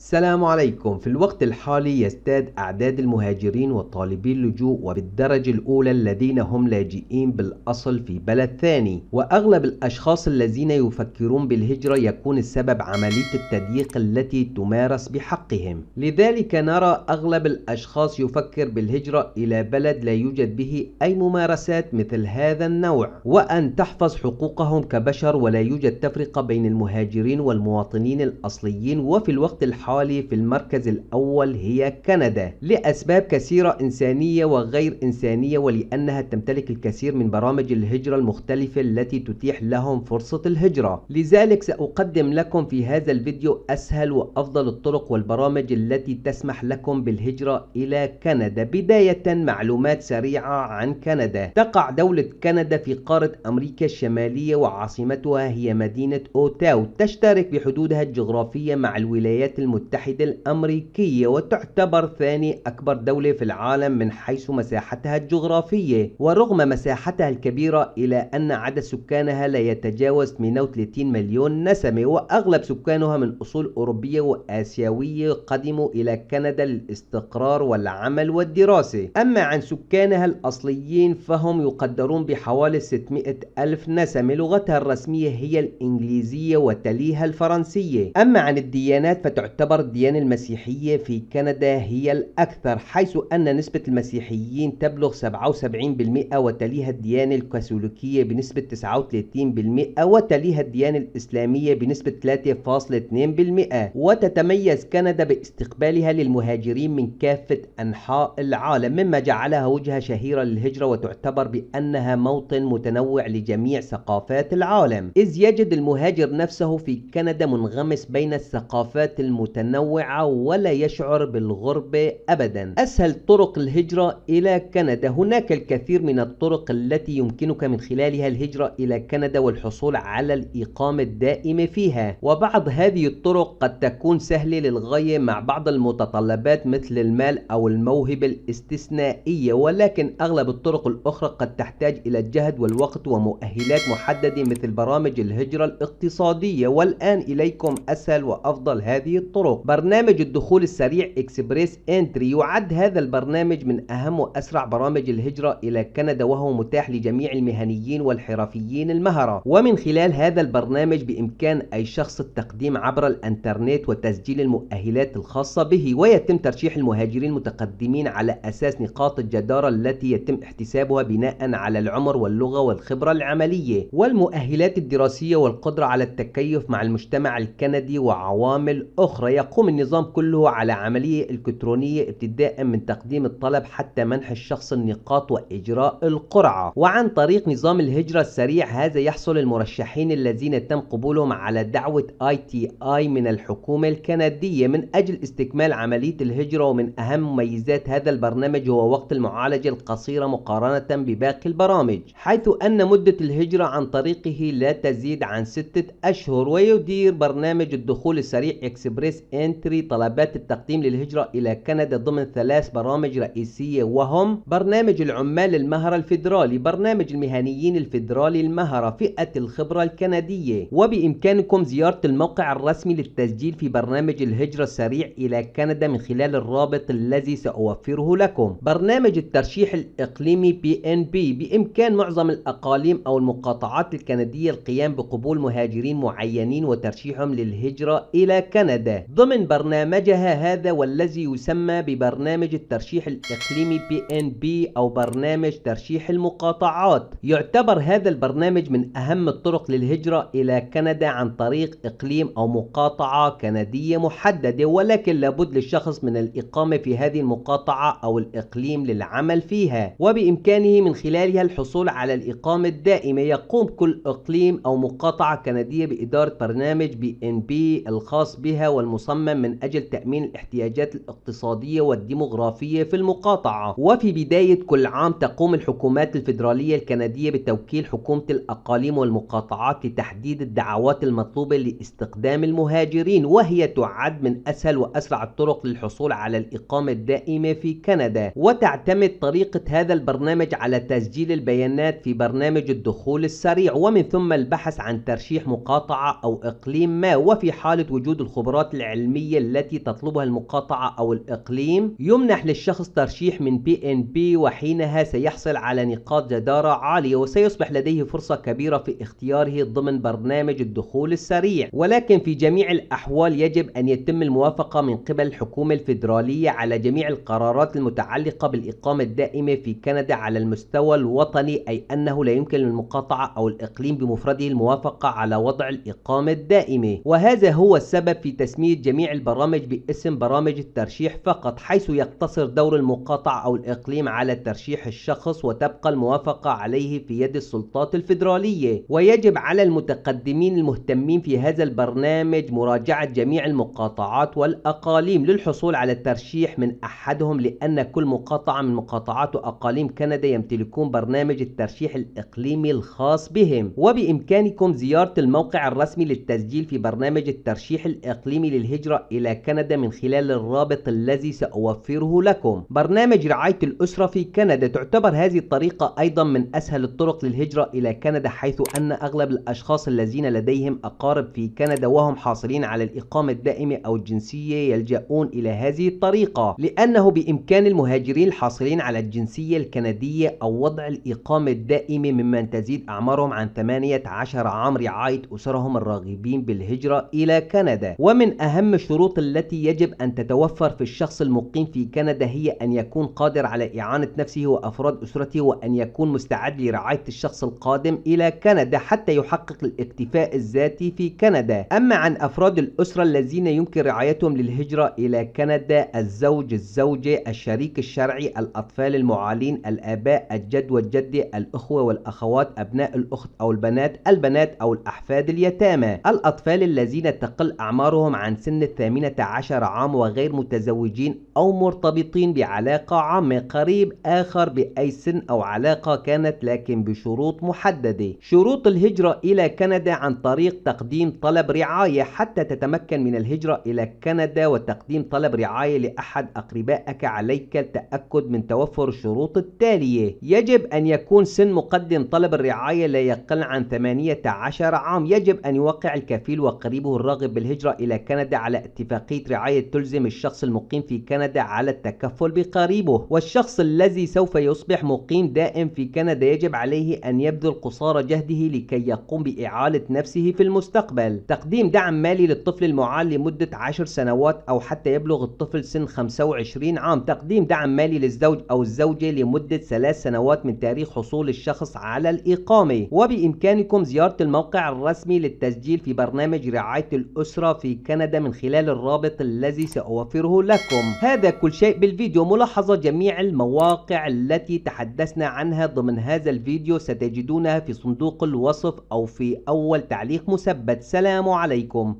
السلام عليكم. في الوقت الحالي يزداد أعداد المهاجرين وطالبي اللجوء وبالدرجة الأولى الذين هم لاجئين بالأصل في بلد ثاني، وأغلب الأشخاص الذين يفكرون بالهجرة يكون السبب عملية التضييق التي تمارس بحقهم. لذلك نرى أغلب الأشخاص يفكر بالهجرة إلى بلد لا يوجد به أي ممارسات مثل هذا النوع، وأن تحفظ حقوقهم كبشر ولا يوجد تفرقة بين المهاجرين والمواطنين الأصليين. وفي الوقت الحالي في المركز الأول هي كندا لأسباب كثيرة إنسانية وغير إنسانية، ولأنها تمتلك الكثير من برامج الهجرة المختلفة التي تتيح لهم فرصة الهجرة. لذلك سأقدم لكم في هذا الفيديو أسهل وأفضل الطرق والبرامج التي تسمح لكم بالهجرة إلى كندا. بداية معلومات سريعة عن كندا. تقع دولة كندا في قارة أمريكا الشمالية وعاصمتها هي مدينة أوتاو. تشترك بحدودها الجغرافية مع الولايات المتحدة الأمريكية، وتعتبر ثاني أكبر دولة في العالم من حيث مساحتها الجغرافية. ورغم مساحتها الكبيرة إلا أن عدد سكانها لا يتجاوز 38 مليون نسمة، وأغلب سكانها من أصول أوروبية وآسيوية قدموا إلى كندا للاستقرار والعمل والدراسة. أما عن سكانها الأصليين فهم يقدرون بحوالي 600 ألف نسمة. لغتها الرسمية هي الإنجليزية وتليها الفرنسية. أما عن الديانات فتعتبر الديانة المسيحية في كندا هي الأكثر، حيث أن نسبة المسيحيين تبلغ 77%، وتليها الديانة الكاثوليكية بنسبة 39%، وتليها الديانة الإسلامية بنسبة 3.2%. وتتميز كندا باستقبالها للمهاجرين من كافة أنحاء العالم، مما جعلها وجهة شهيرة للهجرة، وتعتبر بأنها موطن متنوع لجميع ثقافات العالم، إذ يجد المهاجر نفسه في كندا منغمس بين الثقافات المتنوعة ولا يشعر بالغربة أبدا. أسهل طرق الهجرة إلى كندا. هناك الكثير من الطرق التي يمكنك من خلالها الهجرة إلى كندا والحصول على الإقامة الدائمة فيها، وبعض هذه الطرق قد تكون سهلة للغاية مع بعض المتطلبات مثل المال أو الموهبة الاستثنائية، ولكن أغلب الطرق الأخرى قد تحتاج إلى الجهد والوقت ومؤهلات محددة مثل برامج الهجرة الاقتصادية. والآن إليكم أسهل وأفضل هذه الطرق. برنامج الدخول السريع إكسبريس إنتري. يعد هذا البرنامج من أهم وأسرع برامج الهجرة إلى كندا، وهو متاح لجميع المهنيين والحرفيين المهرة. ومن خلال هذا البرنامج بإمكان أي شخص التقديم عبر الإنترنت وتسجيل المؤهلات الخاصة به، ويتم ترشيح المهاجرين المتقدمين على أساس نقاط الجدارة التي يتم احتسابها بناء على العمر واللغة والخبرة العملية والمؤهلات الدراسية والقدرة على التكيف مع المجتمع الكندي وعوامل أخرى. يقوم النظام كله على عملية إلكترونية ابتداء من تقديم الطلب حتى منح الشخص النقاط وإجراء القرعة. وعن طريق نظام الهجرة السريع هذا يحصل المرشحين الذين تم قبولهم على دعوة ITI من الحكومة الكندية من أجل استكمال عملية الهجرة. ومن أهم مميزات هذا البرنامج هو وقت المعالجة القصيرة مقارنة بباقي البرامج، حيث أن مدة الهجرة عن طريقه لا تزيد عن 6 أشهر. ويدير برنامج الدخول السريع إكسبريس إنتري طلبات التقديم للهجرة إلى كندا ضمن 3 برامج رئيسية، وهم برنامج العمال المهرة الفيدرالي، برنامج المهنيين الفيدرالي المهرة، فئة الخبرة الكندية. وبإمكانكم زيارة الموقع الرسمي للتسجيل في برنامج الهجرة السريع إلى كندا من خلال الرابط الذي سأوفره لكم. برنامج الترشيح الإقليمي PNP. بإمكان معظم الأقاليم أو المقاطعات الكندية القيام بقبول مهاجرين معينين وترشيحهم للهجرة إلى كندا ضمن برنامجها هذا، والذي يسمى ببرنامج الترشيح الإقليمي PNP أو برنامج ترشيح المقاطعات. يعتبر هذا البرنامج من أهم الطرق للهجرة إلى كندا عن طريق إقليم أو مقاطعة كندية محددة، ولكن لابد للشخص من الإقامة في هذه المقاطعة أو الإقليم للعمل فيها، وبإمكانه من خلالها الحصول على الإقامة الدائمة. يقوم كل إقليم أو مقاطعة كندية بإدارة برنامج PNP الخاص بها والمصمم من أجل تأمين الاحتياجات الاقتصادية والديموغرافية في المقاطعة. وفي بداية كل عام تقوم الحكومات الفيدرالية الكندية بتوكيل حكومة الأقاليم والمقاطعات لتحديد الدعوات المطلوبة لاستخدام المهاجرين، وهي تعد من أسهل وأسرع الطرق للحصول على الإقامة الدائمة في كندا. وتعتمد طريقة هذا البرنامج على تسجيل البيانات في برنامج الدخول السريع، ومن ثم البحث عن ترشيح مقاطعة أو إقليم ما، وفي حالة وجود الخبرات العلمية العلمية التي تطلبها المقاطعة أو الإقليم، يمنح للشخص ترشيح من PNP، وحينها سيحصل على نقاط جدارة عالية وسيصبح لديه فرصة كبيرة في اختياره ضمن برنامج الدخول السريع. ولكن في جميع الأحوال يجب أن يتم الموافقة من قبل الحكومة الفيدرالية على جميع القرارات المتعلقة بالإقامة الدائمة في كندا على المستوى الوطني، أي أنه لا يمكن للمقاطعة أو الإقليم بمفرده الموافقة على وضع الإقامة الدائمة. وهذا هو السبب في تسمية جميع البرامج باسم برامج الترشيح فقط، حيث يقتصر دور المقاطعة أو الإقليم على ترشيح الشخص وتبقى الموافقة عليه في يد السلطات الفيدرالية. ويجب على المتقدمين المهتمين في هذا البرنامج مراجعة جميع المقاطعات والأقاليم للحصول على الترشيح من أحدهم، لأن كل مقاطعة من مقاطعات وأقاليم كندا يمتلكون برنامج الترشيح الإقليمي الخاص بهم. وبإمكانكم زيارة الموقع الرسمي للتسجيل في برنامج الترشيح الإقليمي للهجرة إلى كندا من خلال الرابط الذي سأوفره لكم. برنامج رعاية الأسرة في كندا. تعتبر هذه الطريقة أيضا من أسهل الطرق للهجرة إلى كندا، حيث أن أغلب الأشخاص الذين لديهم أقارب في كندا وهم حاصلين على الإقامة الدائمة أو الجنسية يلجؤون إلى هذه الطريقة، لأنه بإمكان المهاجرين الحاصلين على الجنسية الكندية أو وضع الإقامة الدائمة ممن تزيد أعمارهم عن 18 عام رعاية أسرهم الراغبين بالهجرة إلى كندا. ومن أهم الشروط التي يجب أن تتوفر في الشخص المقيم في كندا هي أن يكون قادر على إعانة نفسه وأفراد أسرته، وأن يكون مستعد لرعاية الشخص القادم إلى كندا حتى يحقق الاكتفاء الذاتي في كندا. أما عن أفراد الأسرة الذين يمكن رعايتهم للهجرة إلى كندا: الزوج، الزوجة، الشريك الشرعي، الأطفال المعالين، الآباء، الجد والجدة، الأخوة والأخوات، أبناء الأخت أو البنات أو الأحفاد اليتامى، الأطفال الذين تقل أعمارهم عن سن 18 عام، وغير متزوجين أو مرتبطين بعلاقة عامة قريب آخر بأي سن أو علاقة كانت، لكن بشروط محددة. شروط الهجرة إلى كندا: عن طريق تقديم طلب رعاية حتى تتمكن من الهجرة إلى كندا وتقديم طلب رعاية لأحد أقربائك، عليك التأكد من توفر الشروط التالية: يجب أن يكون سن مقدم طلب الرعاية لا يقل عن 18 عام. يجب أن يوقع الكفيل وقريبه الراغب بالهجرة إلى كندا على اتفاقية رعاية تلزم الشخص المقيم في كندا على التكفل بقريبه. والشخص الذي سوف يصبح مقيم دائم في كندا يجب عليه أن يبذل قصارى جهده لكي يقوم بإعالة نفسه في المستقبل. تقديم دعم مالي للطفل المعال لمدة 10 سنوات أو حتى يبلغ الطفل سن 25 عام. تقديم دعم مالي للزوج أو الزوجة لمدة 3 سنوات من تاريخ حصول الشخص على الإقامة. وبإمكانكم زيارة الموقع الرسمي للتسجيل في برنامج رعاية الأسرة في كندا من خلال الرابط الذي سأوفره لكم. هذا كل شيء بالفيديو. ملاحظة: جميع المواقع التي تحدثنا عنها ضمن هذا الفيديو ستجدونها في صندوق الوصف أو في أول تعليق مثبت. سلام عليكم.